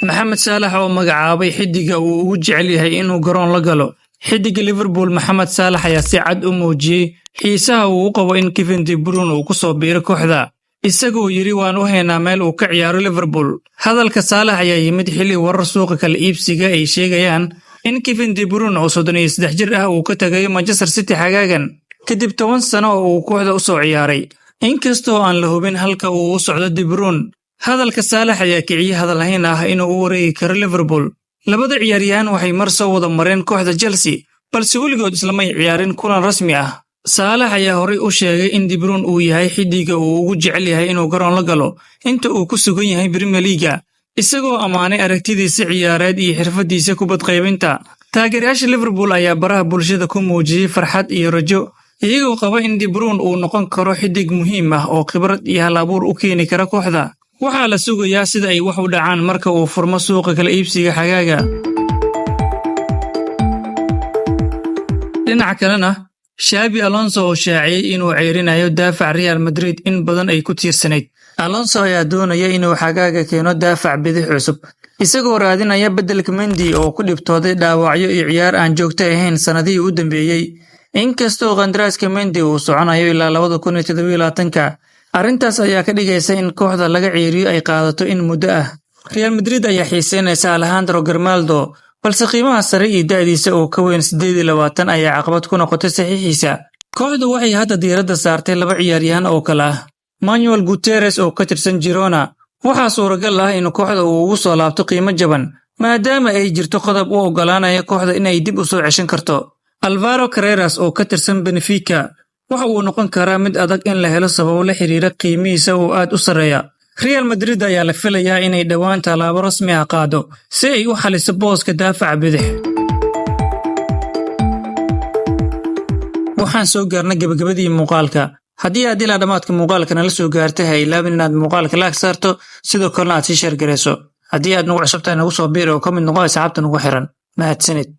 Maxamed Saalax oo magacaabay xidiga uu ugu jecel yahay inuu garoon la galo. Xidiga Liverpool Maxamed Saalax ayaa si cad u muujiyay xiisaha uu u qabo in Kevin De Bruyne uu ku soo biiro kooxda. Isagoo yiri waan u haynaa meel uu ka ciyaaro Liverpool. Hadalka Saalax ayaa yimid xilli warar suuqa kala iibsiga ay sheegayaan in Kevin De Bruyne oo 33 jir ah uu ka tagay Manchester City xagaagan kadib 10 sano oo uu kooxda u soo ciyaaray. Inkastoo aan la hubin halka uu u socdo De Bruyne, hadalka Saalax ayaa kiciyay hadal hayn ah inuu u wareegi karo Liverpool. Labada ciyaaryahan waxay mar soo wada mareen kooxda Chelsea, balse weligood islamay ciyaarin kulan rasmi ah. Saalax ayaa horey u sheegay in De Bruyne uu yahay xidiga uu ugu jecel yahay inuu garoon la galo inta uu ku sugan yahay Premier League, isagoo amaanay aragtidiisa ciyaareed iyo xirfadiisa kubad qaybinta. Taageerayaasha Liverpool ayaa baraha bulshada ku muujiyay farxad iyo rajo, iyagoo qaba in De Bruyne uu noqon karo xidig muhiim ah oo khibrad iyo hal-abuur u keeni kara kooxda. Waxaa la sugayaa sida ay wax u dhacaan marka uu furmo suuqa kala iibsiga xagaaga. Dhinaca kalena, Xabi Alonso oo shaaciyay inuu ceyrinayo daafac Real Madrid in badan ay ku tiirsanayd. Alonso ayaa doonaya inuu xagaaga keeno daafac bidix cusub, isagoo raadinaya beddelka Mendy oo ku dhibtooday dhaawacyo iyo ciyaar aan joogto ahayn sanadihii u dambeeyay. Inkastoo qandaraaska Mendy uu soconayo ilaa 2027, arrintaas ayaa ka dhigaysa in kooxda laga ceeriyo ay qaadato in muddo ah. Real Madrid ayaa xiiseynaysa Alejandro Grimaldo, balse qiimaha sare iyo da'diisa oo ka weyn 28 ayaa caqabad ku noqotay saxiixiisa. Kooxdu waxay hadda diiradda saartay laba ciyaaryahan oo kale ah. Manuel Gutierrez oo ka tirsan Girona, waxaa suuragal ah in kooxda uu ugu soo laabto qiimo jaban, maadaama ay jirto qodob u ogolaanaya kooxda inay dib u soo ceshan karto. Alvaro Carreras oo ka tirsan Benfica waxa uu noqon karaa mid adag in la helo sababo la xiriira qiimihiisa oo aad u sareeya. Real Madrid ayaa la filayaa inay dhawaan tallaabo rasmi ah qaado si ay u xaliso booska daafaca bidix. Waxaan soo gaarnay gabagabadii muuqaalka. Haddii aad ilaa dhamaadka muuqaalka nala soo gaartay, ha ilaawin inaad muuqaalka like saarto, sidoo kalena aad sii share gareyso. Haddii aad nagu cusubtahay nagu soo biir oo ka mid noqo asxaabta nagu xiran. Mahadsanid.